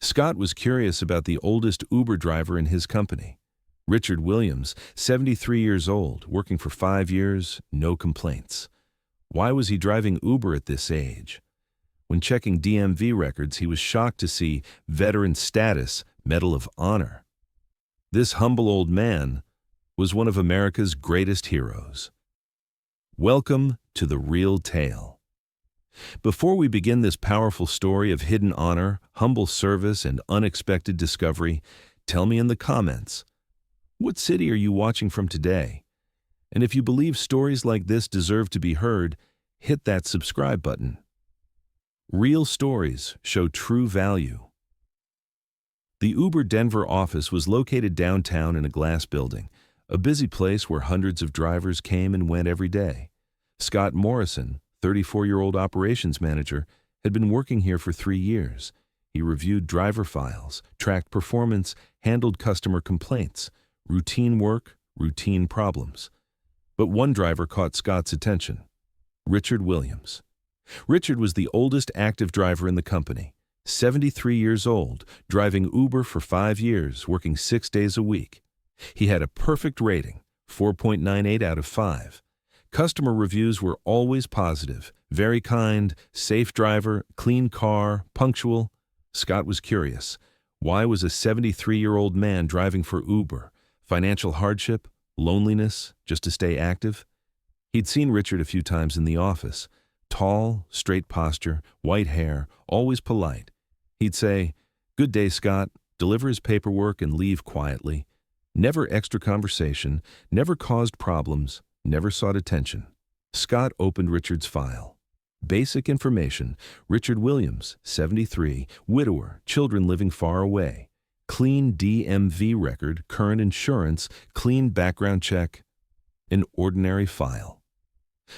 Scott was curious about the oldest Uber driver in his company. Richard Williams, 73 years old, working for 5 years, no complaints. Why was he driving Uber at this age? When checking DMV records, he was shocked to see veteran status, Medal of Honor. This humble old man was one of America's greatest heroes. Welcome to the real tale. Before we begin this powerful story of hidden honor, humble service, and unexpected discovery, tell me in the comments, what city are you watching from today? And if you believe stories like this deserve to be heard, hit that subscribe button. Real stories show true value. The Uber Denver office was located downtown in a glass building, a busy place where hundreds of drivers came and went every day. Scott Morrison, 34-year-old operations manager, had been working here for 3 years. He reviewed driver files, tracked performance, handled customer complaints, routine work, routine problems. But one driver caught Scott's attention: Richard Williams. Richard was the oldest active driver in the company, 73 years old, driving Uber for 5 years, working 6 days a week. He had a perfect rating, 4.98 out of 5. Customer reviews were always positive: very kind, safe driver, clean car, punctual. Scott was curious. Why was a 73-year-old man driving for Uber? Financial hardship? Loneliness? Just to stay active? He'd seen Richard a few times in the office. Tall, straight posture, white hair, always polite. He'd say, "Good day, Scott," deliver his paperwork and leave quietly. Never extra conversation, never caused problems, never sought attention. Scott opened Richard's file. Basic information: Richard Williams, 73, widower, children living far away. Clean DMV record, current insurance, clean background check. An ordinary file.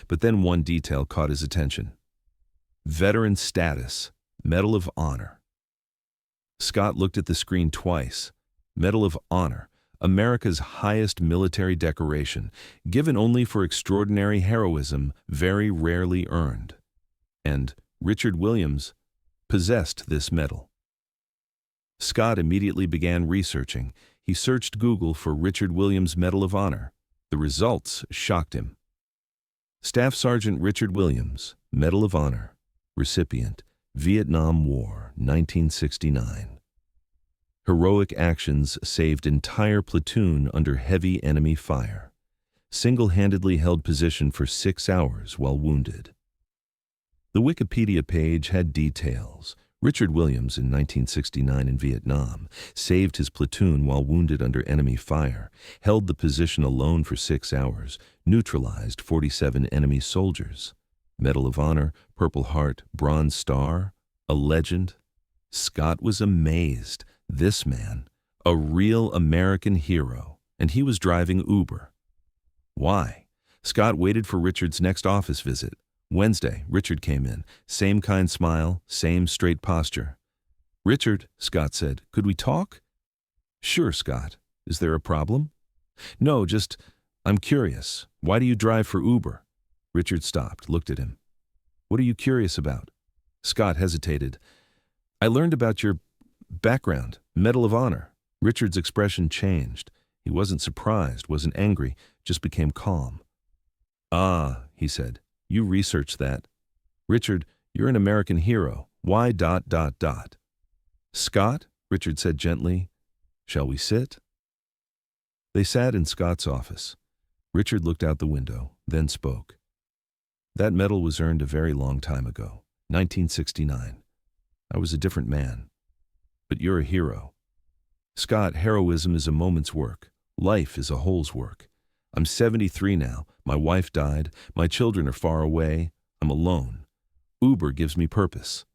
But then one detail caught his attention: veteran status, Medal of Honor. Scott looked at the screen twice. Medal of Honor, America's highest military decoration, given only for extraordinary heroism, very rarely earned. And Richard Williams possessed this medal. Scott immediately began researching. He searched Google for Richard Williams Medal of Honor. The results shocked him. Staff Sergeant Richard Williams, Medal of Honor, recipient, Vietnam War, 1969. Heroic actions saved entire platoon under heavy enemy fire. Single-handedly held position for 6 hours while wounded. The Wikipedia page had details. Richard Williams, in 1969 in Vietnam, saved his platoon while wounded under enemy fire, held the position alone for 6 hours, neutralized 47 enemy soldiers. Medal of Honor, Purple Heart, Bronze Star, a legend. Scott was amazed. This man, a real American hero, and he was driving Uber. Why? Scott waited for Richard's next office visit. Wednesday, Richard came in. Same kind smile, same straight posture. "Richard," Scott said, "could we talk?" "Sure, Scott. Is there a problem?" "No, just, I'm curious. Why do you drive for Uber?" Richard stopped, looked at him. "What are you curious about?" Scott hesitated. "I learned about your background, Medal of Honor." Richard's expression changed. He wasn't surprised, wasn't angry, just became calm. "Ah," he said. "You researched that. Richard, you're an American hero. Why ... "Scott," Richard said gently, "shall we sit?" They sat in Scott's office. Richard looked out the window, then spoke. "That medal was earned a very long time ago, 1969. I was a different man. But you're a hero. Scott, heroism is a moment's work. Life is a whole's work. I'm 73 now. My wife died. My children are far away. I'm alone. Uber gives me purpose."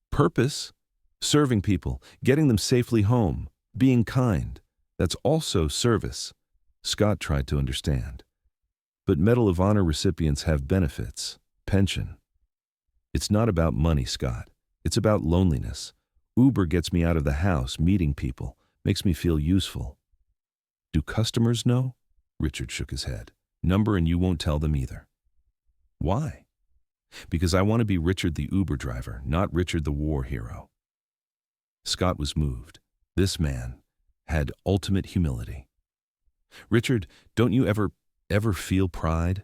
Purpose? Serving people, getting them safely home, being kind. That's also service. Scott tried to understand. But Medal of Honor recipients have benefits, pension. It's not about money, Scott. It's about loneliness. Uber gets me out of the house, meeting people, makes me feel useful. Do customers know? Richard shook his head. Number, and you won't tell them either. Why? Because I want to be Richard the Uber driver, not Richard the war hero. Scott was moved. This man had ultimate humility. Richard, don't you ever feel pride?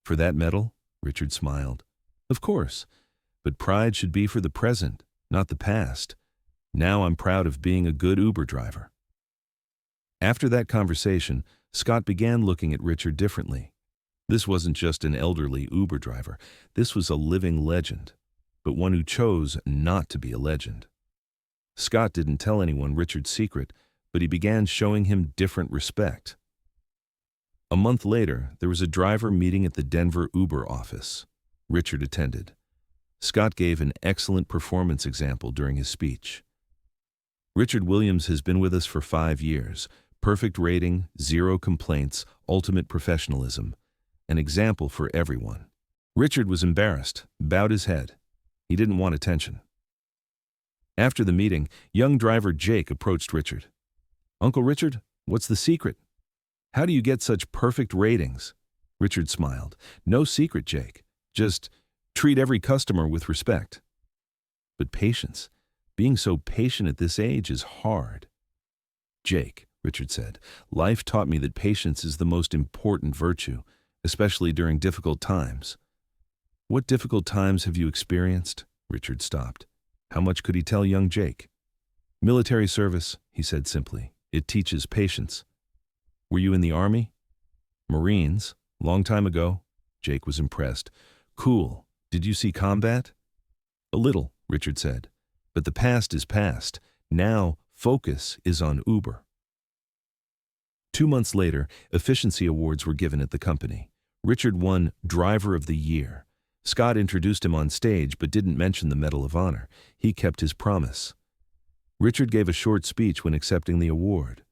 For that medal? Richard smiled. Of course, but pride should be for the present, not the past. Now I'm proud of being a good Uber driver. After that conversation, Scott began looking at Richard differently. This wasn't just an elderly Uber driver. This was a living legend, but one who chose not to be a legend. Scott didn't tell anyone Richard's secret, but he began showing him different respect. A month later, there was a driver meeting at the Denver Uber office. Richard attended. Scott gave an excellent performance example during his speech. Richard Williams has been with us for 5 years. Perfect rating, 0 complaints, ultimate professionalism. An example for everyone. Richard was embarrassed, bowed his head. He didn't want attention. After the meeting, young driver Jake approached Richard. Uncle Richard, what's the secret? How do you get such perfect ratings? Richard smiled. No secret, Jake. Just treat every customer with respect. But patience. Being so patient at this age is hard. Jake, Richard said, life taught me that patience is the most important virtue, especially during difficult times. What difficult times have you experienced? Richard stopped. How much could he tell young Jake? Military service, he said simply. It teaches patience. Were you in the Army? Marines, long time ago. Jake was impressed. Cool. Did you see combat? A little, Richard said. But the past is past. Now, focus is on Uber. 2 months later, efficiency awards were given at the company. Richard won Driver of the Year. Scott introduced him on stage but didn't mention the Medal of Honor. He kept his promise. Richard gave a short speech when accepting the award.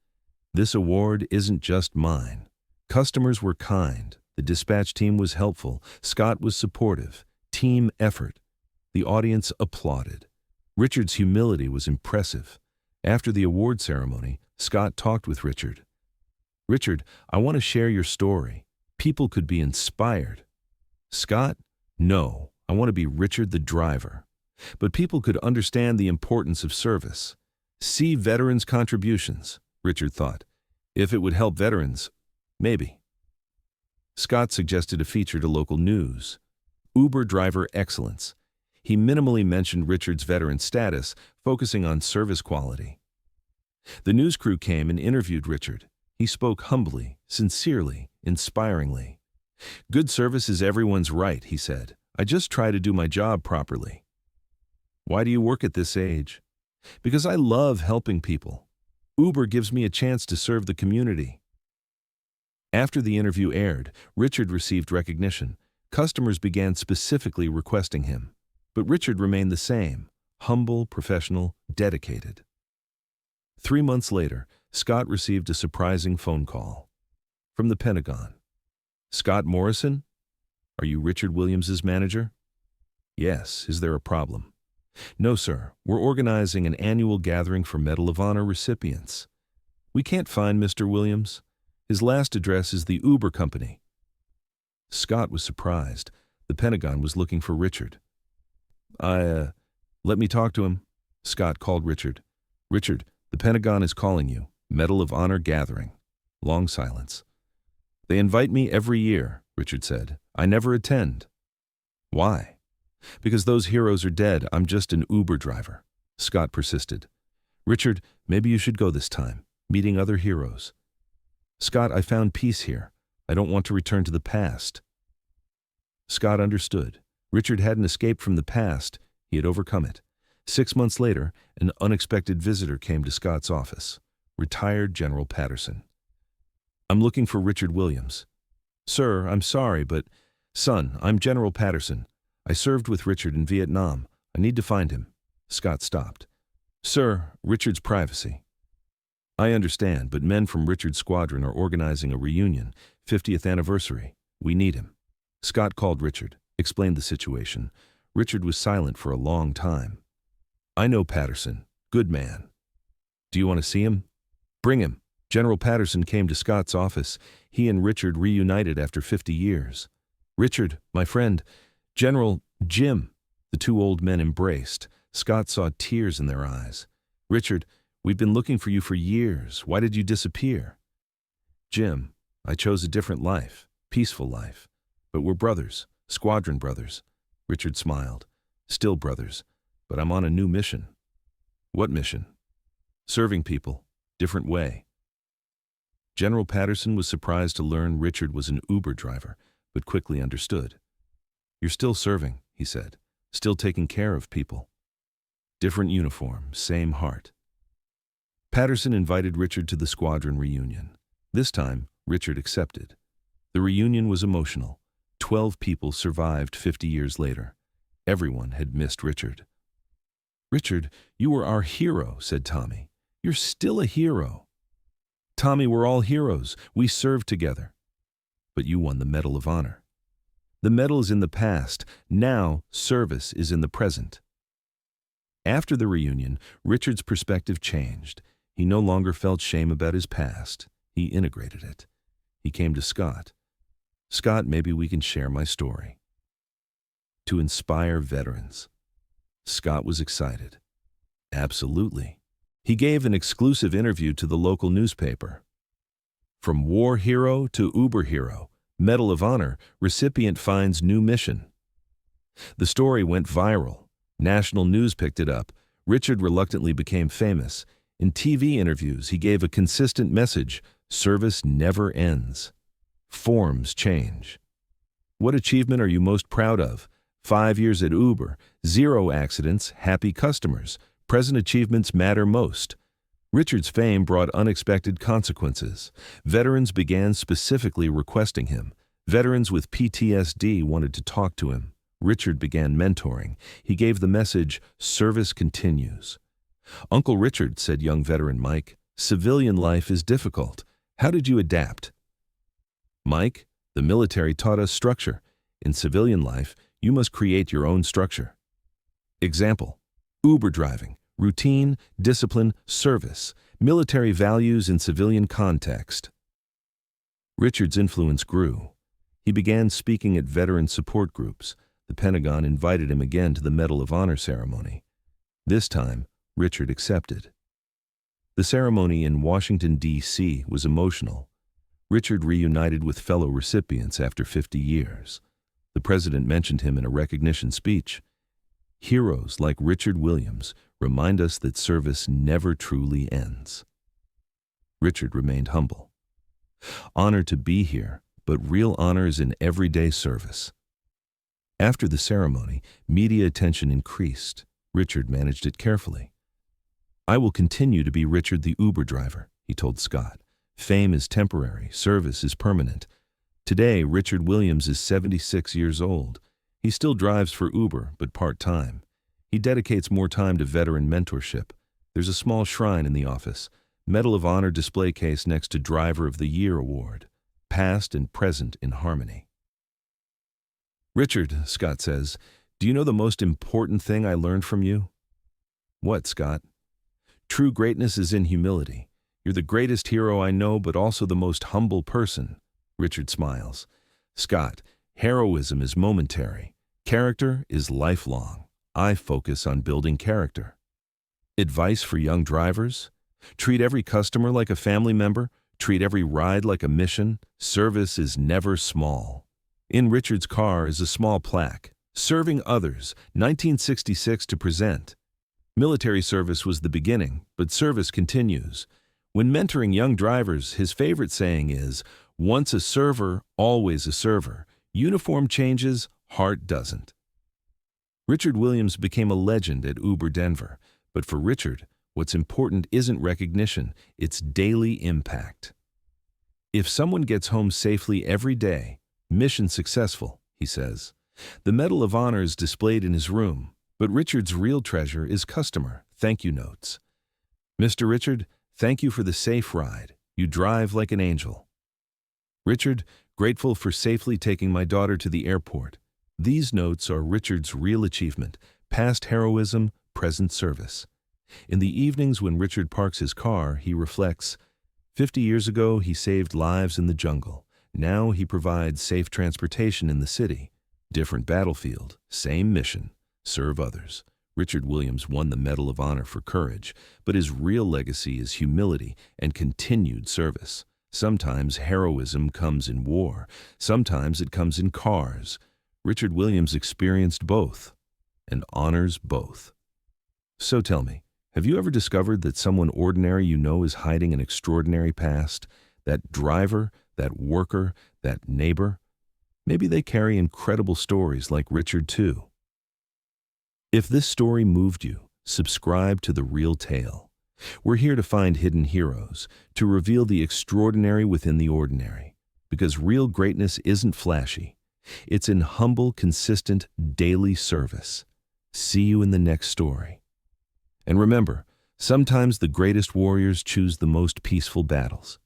This award isn't just mine. Customers were kind. The dispatch team was helpful. Scott was supportive. Team effort. The audience applauded. Richard's humility was impressive. After the award ceremony, Scott talked with Richard. Richard, I want to share your story. People could be inspired. Scott, no, I want to be Richard the driver. But people could understand the importance of service. See veterans' contributions, Richard thought. If it would help veterans, maybe. Scott suggested a feature to local news. Uber driver excellence. He minimally mentioned Richard's veteran status, focusing on service quality. The news crew came and interviewed Richard. He spoke humbly, sincerely, inspiringly. Good service is everyone's right, he said. I just try to do my job properly. Why do you work at this age? Because I love helping people. Uber gives me a chance to serve the community. After the interview aired, Richard received recognition. Customers began specifically requesting him. But Richard remained the same, humble, professional, dedicated. 3 months later, Scott received a surprising phone call. From the Pentagon. Scott Morrison? Are you Richard Williams's manager? Yes. Is there a problem? No, sir. We're organizing an annual gathering for Medal of Honor recipients. We can't find Mr. Williams. His last address is the Uber company. Scott was surprised. The Pentagon was looking for Richard. Let me talk to him. Scott called Richard. Richard, the Pentagon is calling you. Medal of Honor gathering. Long silence. They invite me every year, Richard said. I never attend. Why? Because those heroes are dead. I'm just an Uber driver. Scott persisted. Richard, maybe you should go this time, meeting other heroes. Scott, I found peace here. I don't want to return to the past. Scott understood. Richard hadn't escaped from the past. He had overcome it. 6 months later, an unexpected visitor came to Scott's office. Retired General Patterson. I'm looking for Richard Williams. Sir, I'm sorry, but... Son, I'm General Patterson. I served with Richard in Vietnam. I need to find him. Scott stopped. Sir, Richard's privacy. I understand, but men from Richard's squadron are organizing a reunion, 50th anniversary. We need him. Scott called Richard, explained the situation. Richard was silent for a long time. I know Patterson. Good man. Do you want to see him? Bring him. General Patterson came to Scott's office. He and Richard reunited after 50 years. Richard, my friend, General Jim. The two old men embraced. Scott saw tears in their eyes. Richard, we've been looking for you for years. Why did you disappear? Jim, I chose a different life, peaceful life. But we're brothers, squadron brothers. Richard smiled. Still brothers, but I'm on a new mission. What mission? Serving people, different way. General Patterson was surprised to learn Richard was an Uber driver, but quickly understood. You're still serving, he said, still taking care of people. Different uniform, same heart. Patterson invited Richard to the squadron reunion. This time, Richard accepted. The reunion was emotional. 12 people survived 50 years later. Everyone had missed Richard. Richard, you were our hero, said Tommy. You're still a hero. Tommy, we're all heroes. We served together. But you won the Medal of Honor. The medal is in the past. Now, service is in the present. After the reunion, Richard's perspective changed. He no longer felt shame about his past. He integrated it. He came to Scott. Scott, maybe we can share my story. To inspire veterans. Scott was excited. Absolutely. He gave an exclusive interview to the local newspaper. From war hero to Uber hero, Medal of Honor, recipient finds new mission. The story went viral. National news picked it up. Richard reluctantly became famous. In TV interviews, he gave a consistent message: service never ends. Forms change. What achievement are you most proud of? 5 years at Uber, 0 accidents, happy customers. Present achievements matter most. Richard's fame brought unexpected consequences. Veterans began specifically requesting him. Veterans with PTSD wanted to talk to him. Richard began mentoring. He gave the message, service continues. Uncle Richard, said young veteran Mike, civilian life is difficult. How did you adapt? Mike, the military taught us structure. In civilian life, you must create your own structure. Example, Uber driving, routine, discipline, service, military values in civilian context. Richard's influence grew. He began speaking at veteran support groups. The Pentagon invited him again to the Medal of Honor ceremony. This time, Richard accepted. The ceremony in Washington, D.C. was emotional. Richard reunited with fellow recipients after 50 years. The president mentioned him in a recognition speech. Heroes like Richard Williams remind us that service never truly ends. Richard remained humble. Honored to be here, but real honor is in everyday service. After the ceremony, media attention increased. Richard managed it carefully. I will continue to be Richard the Uber driver, he told Scott. Fame is temporary, service is permanent. Today, Richard Williams is 76 years old. He still drives for Uber, but part-time. He dedicates more time to veteran mentorship. There's a small shrine in the office, Medal of Honor display case next to Driver of the Year award, past and present in harmony. Richard, Scott says, do you know the most important thing I learned from you? What, Scott? True greatness is in humility. You're the greatest hero I know, but also the most humble person. Richard smiles. Scott, heroism is momentary. Character is lifelong. I focus on building character. Advice for young drivers? Treat every customer like a family member. Treat every ride like a mission. Service is never small. In Richard's car is a small plaque. Serving others, 1966 to present. Military service was the beginning, but service continues. When mentoring young drivers, his favorite saying is, once a server, always a server. Uniform changes, heart doesn't. Richard Williams became a legend at Uber Denver, but for Richard, what's important isn't recognition, it's daily impact. If someone gets home safely every day, mission successful, he says. The Medal of Honor is displayed in his room, but Richard's real treasure is customer thank you notes. Mr. Richard, thank you for the safe ride. You drive like an angel. Richard, grateful for safely taking my daughter to the airport. These notes are Richard's real achievement, past heroism, present service. In the evenings when Richard parks his car, he reflects, 50 years ago he saved lives in the jungle. Now he provides safe transportation in the city. Different battlefield, same mission, serve others. Richard Williams won the Medal of Honor for courage, but his real legacy is humility and continued service. Sometimes heroism comes in war, sometimes it comes in cars. Richard Williams experienced both and honors both. So tell me, have you ever discovered that someone ordinary you know is hiding an extraordinary past? That driver, that worker, that neighbor? Maybe they carry incredible stories like Richard too. If this story moved you, subscribe to The Real Tale. We're here to find hidden heroes, to reveal the extraordinary within the ordinary. Because real greatness isn't flashy. It's in humble, consistent, daily service. See you in the next story. And remember, sometimes the greatest warriors choose the most peaceful battles.